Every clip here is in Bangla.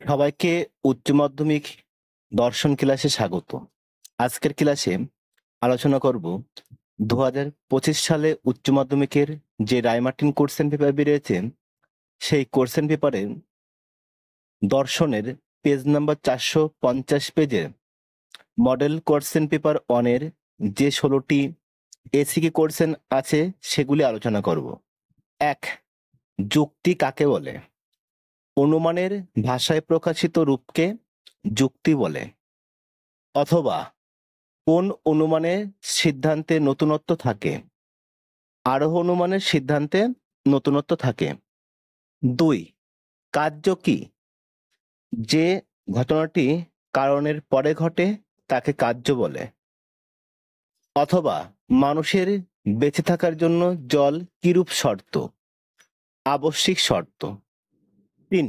সবাইকে উচ্চ মাধ্যমিক দর্শন ক্লাসে স্বাগত। আজকের ক্লাসে আলোচনা করব 2025 সালে উচ্চ মাধ্যমিকের যে রায়মার্টিন কোশ্চেন পেপার বেরিয়েছে সেই কোশ্চেন পেপারে দর্শনের পেজ নাম্বার 450 পেজে মডেল কোশ্চেন পেপার 1 এর যে 16টি এসিকে কোশ্চেন আছে সেগুলি আলোচনা করব। 1. যুক্তি কাকে বলে? অনুমানের ভাষায় প্রকাশিত রূপকে যুক্তি বলে। অথবা কোন অনুমানের সিদ্ধান্তে নতুনত্ব থাকে? আরোহ অনুমানের সিদ্ধান্তে নতুনত্ব থাকে। 2. কার্য কি? যে ঘটনাটি কারণের পরে ঘটে তাকে কার্য বলে। অথবা মানুষের বেঁচে থাকার জন্য জল কিরূপ শর্ত? আবশ্যিক শর্ত। 3.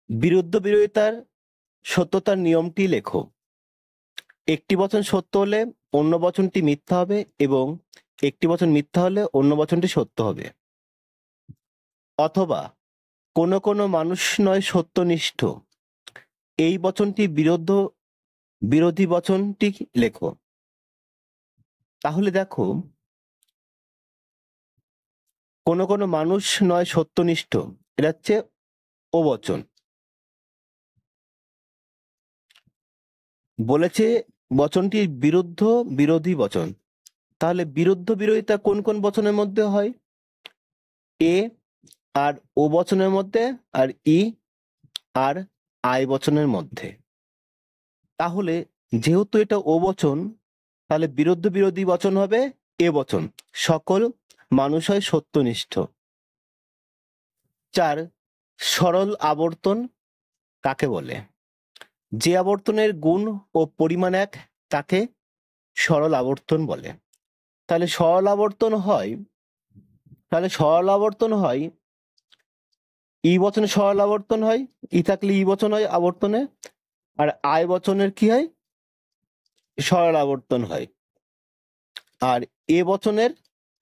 বিরুদ্ধ বিরোধিতার সত্যতার নিয়মটি লেখো। একটি বচন সত্য হলে অন্য বচনটি মিথ্যা হবে এবং একটি বচন মিথ্যা হলে অন্য বচনটি সত্য হবে। অথবা কোনো কোনো মানুষ নয় সত্যনিষ্ঠ, এই বচনটি বিরোধী বচনটি লেখো। তাহলে দেখো, কোনো কোনো মানুষ নয় সত্যনিষ্ঠ, এটা হচ্ছে ও বচন। বলেছে বচনটির বিরোধী বচন। তাহলে বিরুদ্ধ বিরোধিতা কোন কোন বচনের মধ্যে হয়? এ আর ও বচনের মধ্যে, আর ই আর আই বচনের মধ্যে। তাহলে যেহেতু এটা ও বচন, তাহলে বিরোধী বচন হবে এ বচন। সকল মানুষ হয় সত্যনিষ্ঠ। 4. সরল আবর্তন কাকে বলে? যে আবর্তনের গুণ ও পরিমাণ এক তাকে সরল আবর্তন বলে। তাহলে সরল আবর্তন হয় ই বচনে সরল আবর্তন হয়, ই থাকলে ই বচন হয় আবর্তনে, আর আই বচনের কি হয়? সরল আবর্তন হয়। আর এ বচনের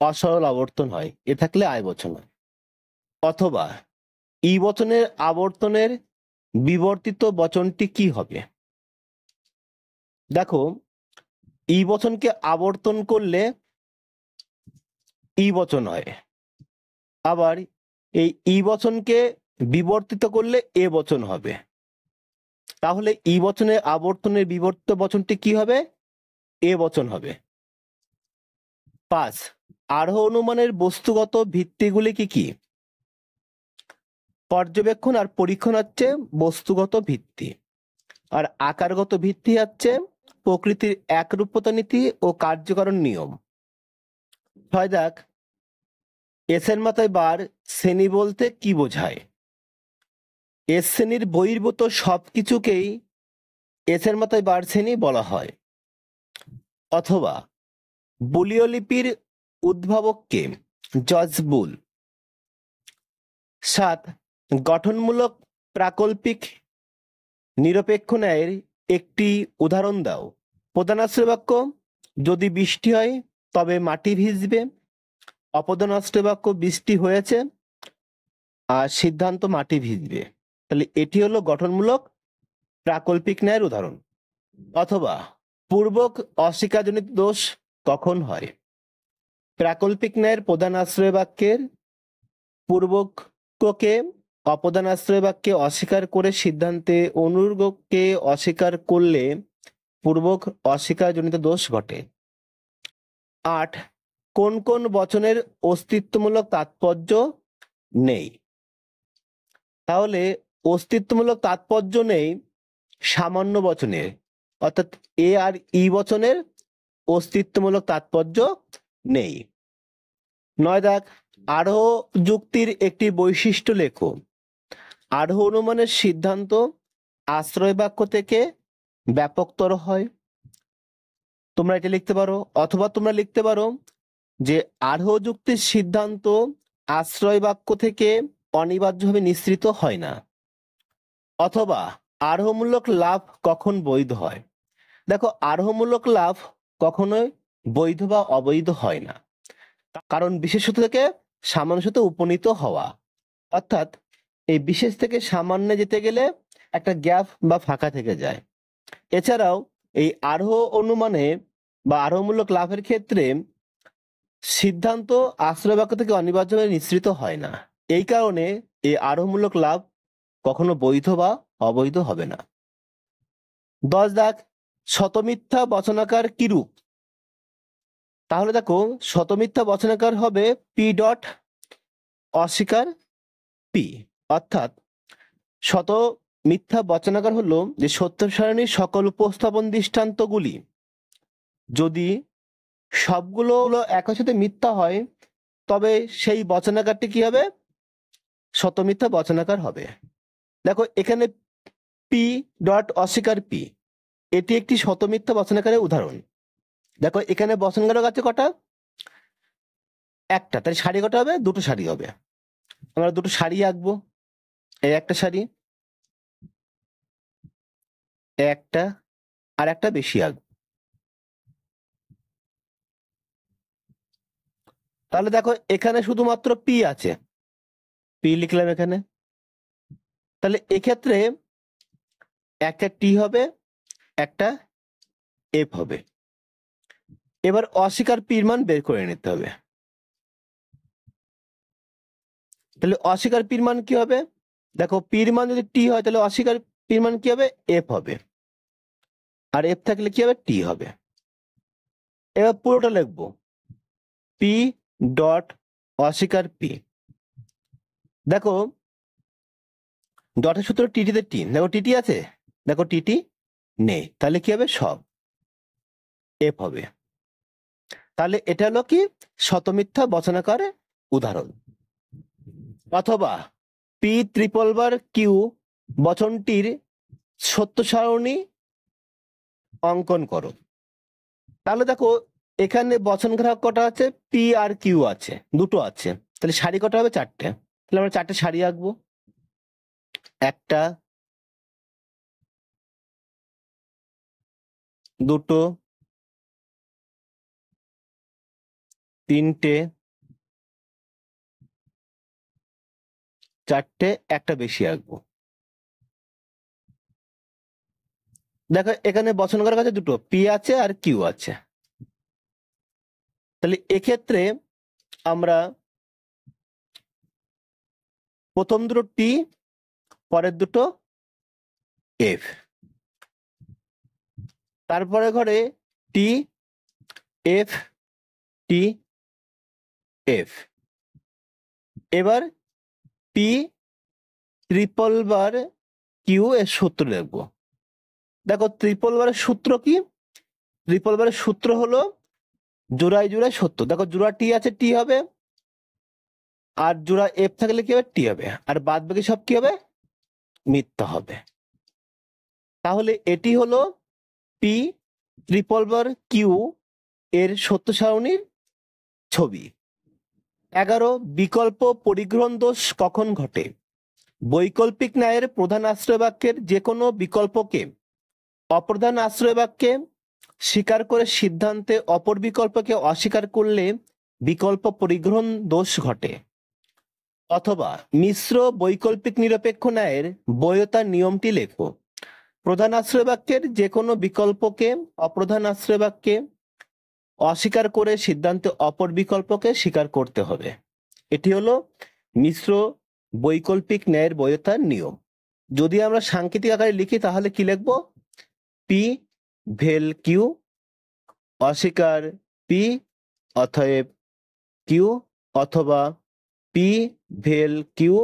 অসরল আবর্তন হয়, এ থাকলে আই বচন হয়। অথবা ই বচনের আবর্তনের বিবর্তিত বচনটি কি হবে? দেখো, ই বচনকে আবর্তন করলে ই বচন হয়, আবার এই ই বচনকে বিবর্তিত করলে এ বচন হবে। তাহলে ই বচনের আবর্তনের বিবর্তিত বচনটি কি হবে? এ বচন হবে। 5. আরোহ অনুমানের বস্তুগত ভিত্তিগুলি কি কি? পর্যবেক্ষণ আর পরীক্ষণ হচ্ছে বস্তুগত ভিত্তি, আর আকারগত ভিত্তি হচ্ছে প্রকৃতির একরূপতা নীতি ও কার্যকরণ নিয়ম। 6 দাগ, এসের মাথায় বার শ্রেণী বলতে কি বোঝায়? এস শ্রেণীর বহির্ভূত সবকিছুকেই এসের মাথায় বার শ্রেণী বলা হয়। অথবা বুলীয় লিপির উদ্ভাবককে? জর্জ বুল। 7. গঠনমূলক প্রাকল্পিক নিরপেক্ষ ন্যায়ের একটি উদাহরণ দাও। প্রধানাশ্রয় বাক্য: যদি বৃষ্টি হয় তবে মাটি ভিজবে। অপ্রধানাশ্রয় বাক্য: বৃষ্টি হয়েছে আর সিদ্ধান্ত মাটি ভিজবে। তাহলে এটি হলো গঠনমূলক প্রাকল্পিক ন্যায়ের উদাহরণ। অথবা পূর্বক অস্বীকারজনিত দোষ কখন হয়? প্রাকল্পিক ন্যায়ের প্রধান আশ্রয় বাক্যের পূর্বককে অপ্রধান আশ্রয় বাক্যে অস্বীকার করে সিদ্ধান্তে অনুর্গকে অস্বীকার করলে পূর্বক অস্বীকারজনিত দোষ ঘটে। 8. কোন কোন বচনের অস্তিত্বমূলক তাৎপর্য নেই? তাহলে অস্তিত্বমূলক তাৎপর্য নেই সামান্য বচনের, অর্থাৎ এ আর ই বচনের অস্তিত্বমূলক তাৎপর্য নেই। 9 দাগ, আরোহ যুক্তির একটি বৈশিষ্ট্য লেখো। আরোহ অনুমানের সিদ্ধান্ত আশ্রয় বাক্য থেকে ব্যাপকতর হয়। তোমরা এটা লিখতে পারো, অথবা তোমরা লিখতে পারো যে আরোহ যুক্তির সিদ্ধান্ত আশ্রয় বাক্য থেকে অনিবার্যভাবে নিঃসৃত হয় না। অথবা আরোহমূলক লাভ কখন বৈধ হয়? দেখো, আরোহমূলক লাভ কখনোই বৈধ বা অবৈধ হয় না, কারণ বিশেষত থেকে সামান্যতে উপনীত হওয়া, অর্থাৎ এই বিশেষ থেকে সামান্য যেতে গেলে একটা গ্যাপ বা ফাঁকা থেকে যায়। এছাড়াও এই আরোহ অনুমানে বা আরোহমূলক লাভের ক্ষেত্রে সিদ্ধান্ত আশ্রয় বাক্য থেকে অনিবার্যভাবে নিঃসৃত হয় না। এই কারণে এই আরোহমূলক লাভ কখনো বৈধ বা অবৈধ হবে না। 10 দাগ, শতমিথ্যা বচনাকার কিরূপ? তাহলে দেখো, শতমিথ্যা বচনাকার হবে পি ডট অস্বীকার পি, অর্থাৎ শত মিথ্যা বচনাকার হলো যে সত্য সারণীর সকল উপস্থাপন দৃষ্টান্তগুলি যদি সবগুলো একই সাথে মিথ্যা হয়, তবে সেই বচনাকারটি কি হবে? শতমিথ্যা বচনাকার হবে। দেখো এখানে পি ডট অস্বীকার পি, এটি একটি শতমিথ্যা বচনাকারের উদাহরণ। দেখো এখানে বচনকারক আছে কটা? একটা, তাহলে সারি কটা হবে? দুটো সারি হবে। আমরা দুটো সারি আঁকবো। এই একটা সারি, একটা, আর একটা বেশি আঁকবো। তাহলে দেখো এখানে শুধুমাত্র পি আছে, পি লিখলাম এখানে। তাহলে এক্ষেত্রে একটা টি হবে, একটা এফ হবে। এবার অস্বীকার পির মান বের করে নিতে হবে। তাহলে অস্বীকার পির মান কি হবে? দেখো পির মান যদি টি হয় তাহলে অস্বীকার পির মান কি হবে? এফ হবে, আর এফ থাকলে কি হবে? টি হবে। এবার পুরোটা লিখবো, পি ডট অস্বীকার পি। দেখো ডটের সূত্র টিটিতে টি, দেখো টিটি আছে, দেখো টিটি নেই, তাহলে কি হবে? সব এফ হবে। তাহলে এটা হলো কি? শতমিথ্যা বচনাকার উদাহরণ। অথবা পি ট্রিপল বার কিউ বচনটির সত্য সারণী অঙ্কন করো। তাহলে দেখো এখানে বচন গ্রাহক কটা আছে? পি আর কিউ আছে, দুটো আছে। তাহলে সারি কটা হবে? চারটে। তাহলে আমরা চারটে সারি আঁকবো। একটা, দুটো, তিনটে, চারটে, একটা বেশি আঁকবো। দেখো এখানে বচন গ্রাহক আছে দুটো, পি আছে আর কিউ আছে। তাহলে এক্ষেত্রে আমরা প্রথম দুটো টি, পরের দুটো এফ, তারপরে ঘরে টি এফ টি এফ। এবার পি ট্রিপল বার কিউ এর সূত্র লিখবো। দেখো ট্রিপল বারের সূত্র কি? ট্রিপল বারের সূত্র হলো জোড়ায় জোড়ায় সত্য। দেখো জোড়া টি আছে, টি হবে, আর জোড়া এফ থাকলে কি হবে? টি হবে, আর বাদ বাকি সব কি হবে? মিথ্যা হবে। তাহলে এটি হলো পি ট্রিপল বার কিউ এর সত্য সারণীর ছবি। 11, বিকল্প পরিগ্রহণ দোষ কখন ঘটে? বৈকল্পিক ন্যায়ের প্রধান আশ্রয় বাক্যের যে কোনো বিকল্পকে অপ্রধান আশ্রয় বাক্যে স্বীকার করে সিদ্ধান্তে অপর বিকল্পকে অস্বীকার করলে বিকল্প পরিগ্রহণ দোষ ঘটে। অথবা মিশ্র বৈকল্পিক নিরপেক্ষ ন্যায়ের বৈধতার নিয়মটি লেখো। প্রধান আশ্রয় বাক্যের যে কোনো বিকল্পকে অপ্রধান আশ্রয় বাক্যে অস্বীকার করে সিদ্ধান্তে অপর বিকল্পকে স্বীকার করতে হবে। এটি হলো মিশ্র বৈকল্পিক ন্যায়ের বৈধতার নিয়ম। যদি আমরা সাংকেতিক আকারে লিখি তাহলে কি লিখবো? পি ভেল কিউ অস্বীকার পি অতএব কিউ, অথবা পি ভেল কিউ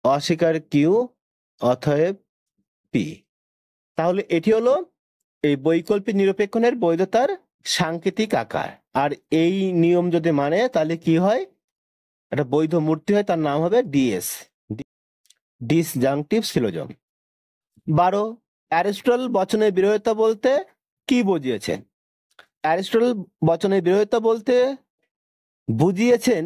অস্বীকার কিউ অতএব পি। তাহলে এটি হলো এই বৈকল্পিক নিরপেক্ষণের বৈধতার সাংকেতিক আকার। আর এই নিয়ম যদি মানে তাহলে কি হয়? একটা বৈধ মূর্তি হয়, তার নাম হবে ডিএস, ডিসজাংটিভ সিলোজম। 12, অ্যারিস্টটল বচনের বিরোধিতা বলতে কি বুঝিয়েছেন? অ্যারিস্টটল বচনের বিরোধিতা বলতে বুঝিয়েছেন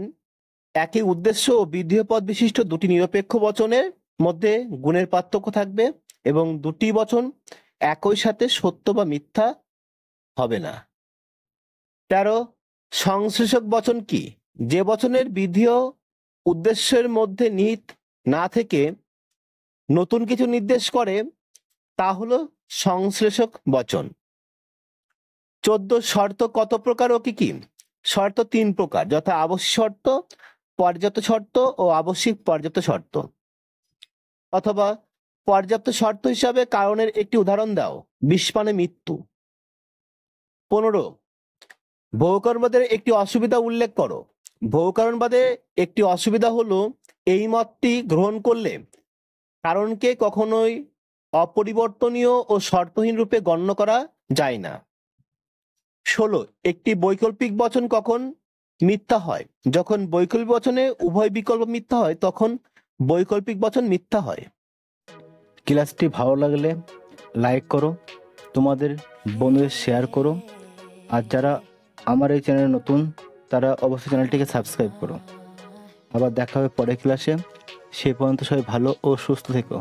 একই উদ্দেশ্য ও বিধেয় পদ বিশিষ্ট দুটি নিরপেক্ষ বচনের মধ্যে গুণের পার্থক্য থাকবে এবং দুটি বচন একই সাথে সত্য বা মিথ্যা হবে না। 13, সংশ্লেষক বচন কি? যে বচনের বিধেয় উদ্দেশ্যের মধ্যে নিহিত না থেকে নতুন কিছু নির্দেশ করে, তা হলো সংশ্লেষক বচন। 14 শর্ত কত প্রকার ও কি কি? শর্ত 3 প্রকার, যথা আবশ্যিক শর্ত, পর্যাপ্ত শর্ত ও আবশ্যিক পর্যাপ্ত শর্ত। অথবা পর্যাপ্ত শর্ত হিসাবে কারণের একটি উদাহরণ দাও। বিষ পানে মৃত্যু। 15 বহুকরণবাদের একটি অসুবিধা উল্লেখ করো। বহুকরণবাদে একটি অসুবিধা হলো এই মতটি গ্রহণ করলে কারণকে কখনোই অপরিবর্তনীয় ও শর্তহীন রূপে গণ্য করা যায় না। 16 একটি বৈকল্পিক বচন কখন মিথ্যা হয়? যখন বৈকল্পিক বচনে উভয় বিকল্প মিথ্যা হয় তখন বৈকল্পিক বচন মিথ্যা হয়। ক্লাসটি ভালো লাগলে লাইক করো, তোমাদের বন্ধুদের শেয়ার করো, আর যারা আমার এই চ্যানেলে নতুন তারা অবশ্যই চ্যানেলটিকে সাবস্ক্রাইব করো। আবার দেখা হবে পরের ক্লাসে। সে পর্যন্ত সবাই ভালো ও সুস্থ থেকো।